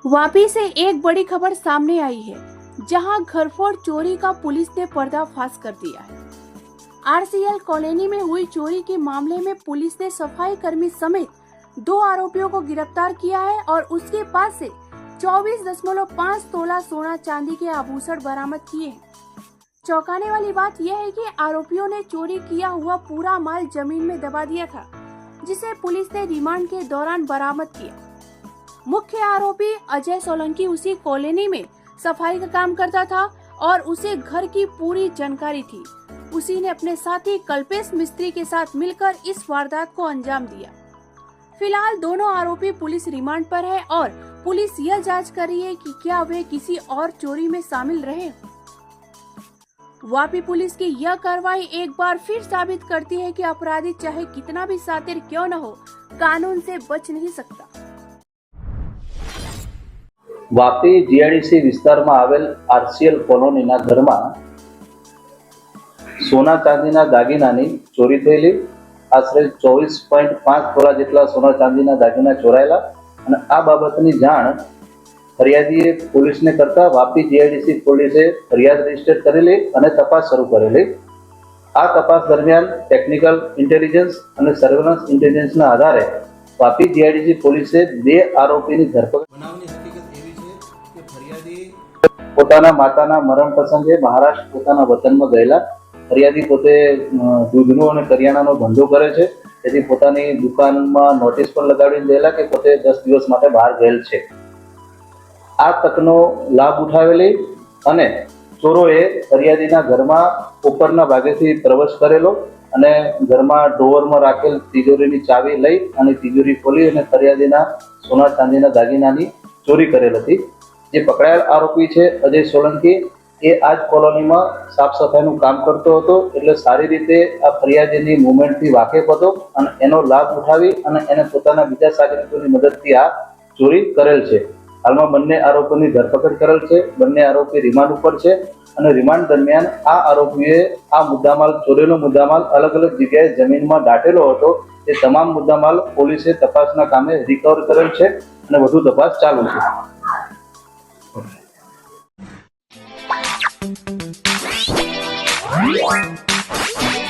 वापी से एक बड़ी खबर सामने आई है, जहां घरफोड़ चोरी का पुलिस ने पर्दाफाश कर दिया है। आरसीएल कॉलोनी में हुई चोरी के मामले में पुलिस ने सफाई कर्मी समेत 2 आरोपियों को गिरफ्तार किया है और उसके पास से 24.5 तोला सोना चांदी के आभूषण बरामद किए हैं। चौंकाने वाली बात यह है कि आरोपियों ने चोरी किया हुआ पूरा माल जमीन में दबा दिया था, जिसे पुलिस ने रिमांड के दौरान बरामद किया। मुख्य आरोपी अजय सोलंकी उसी कॉलोनी में सफाई का काम करता था और उसे घर की पूरी जानकारी थी। उसी ने अपने साथी कल्पेश मिस्त्री के साथ मिलकर इस वारदात को अंजाम दिया। फिलहाल दोनों आरोपी पुलिस रिमांड पर है और पुलिस यह जांच कर रही है कि क्या वे किसी और चोरी में शामिल रहे। वापी पुलिस की यह कार्रवाई एक बार फिर साबित करती है कि अपराधी चाहे कितना भी शातिर क्यों न हो, कानून से बच नहीं सकता। वापी जीआईडीसी विस्ताરમાં આવેલ આરસીએલ કોલોનીના ઘરમાં સોના ચાંદીના દાગીનાની ચોરી થયેલી। આશરે 24.5 તોલા જેટલા સોના ચાંદીના દાગીના ચોરાયેલા અને આ બાબતની જાણ ફરિયાદીએ પોલીસને કરતા વાપી જીઆઈડીસી પોલીસે ફરિયાદ રજીસ્ટર કરેલી અને તપાસ શરૂ કરેલી। આ તપાસ દરમિયાન ટેકનિકલ ઇન્ટેલિજન્સ અને સર્વેલન્સ ઇન્ટેલિજન્સના આધારે વાપી જીઆઈડીસી પોલીસે 2 આરોપીની ધરપકડ પોતાના માતાના મરણ પ્રસંગે મહારાષ્ટ્ર પોતાના વતનમાં ગયેલા। ફરિયાદી પોતે દૂધનો અને કરિયાણાનો ધંધો કરે છે, તેથી પોતાની દુકાનમાં નોટિસ પણ લગાવીને ગયેલા કે પોતે 10 દિવસ માટે બહાર ગયેલ છે। આ તકનો લાભ ઉઠાવેલી અને ચોરોએ ફરિયાદીના ઘરમાં ઉપરના ભાગેથી પ્રવેશ કરેલો અને ઘરમાં ડ્રોવરમાં રાખેલ તિજોરીની ચાવી લઈ અને તિજોરી ખોલી અને ફરિયાદીના સોના ચાંદીના દાગીનાની ચોરી કરેલ હતી। જે પકડાયેલ આરોપી છે અજય સોલંકી એ આ જ કોલોનીમાં સાફ સફાઈનું કામ કરતો હતો, એટલે સારી રીતે આ ફરિયાદીની મુવમેન્ટથી વાકેફ હતો અને એનો લાભ ઉઠાવી અને એને પોતાના બીજા સાગરીતોની મદદથી આ ચોરી કરેલ છે। હાલમાં બંને આરોપીની ધરપકડ કરેલ છે। બંને આરોપી રિમાન્ડ ઉપર છે અને રિમાન્ડ દરમિયાન આ આરોપીએ આ મુદ્દામાલ ચોરીનો મુદ્દામાલ અલગ અલગ જગ્યાએ જમીનમાં દાટેલો હતો। તે તમામ મુદ્દામાલ પોલીસે તપાસના કામે રિકવર કરેલ છે અને વધુ તપાસ ચાલુ છે। What?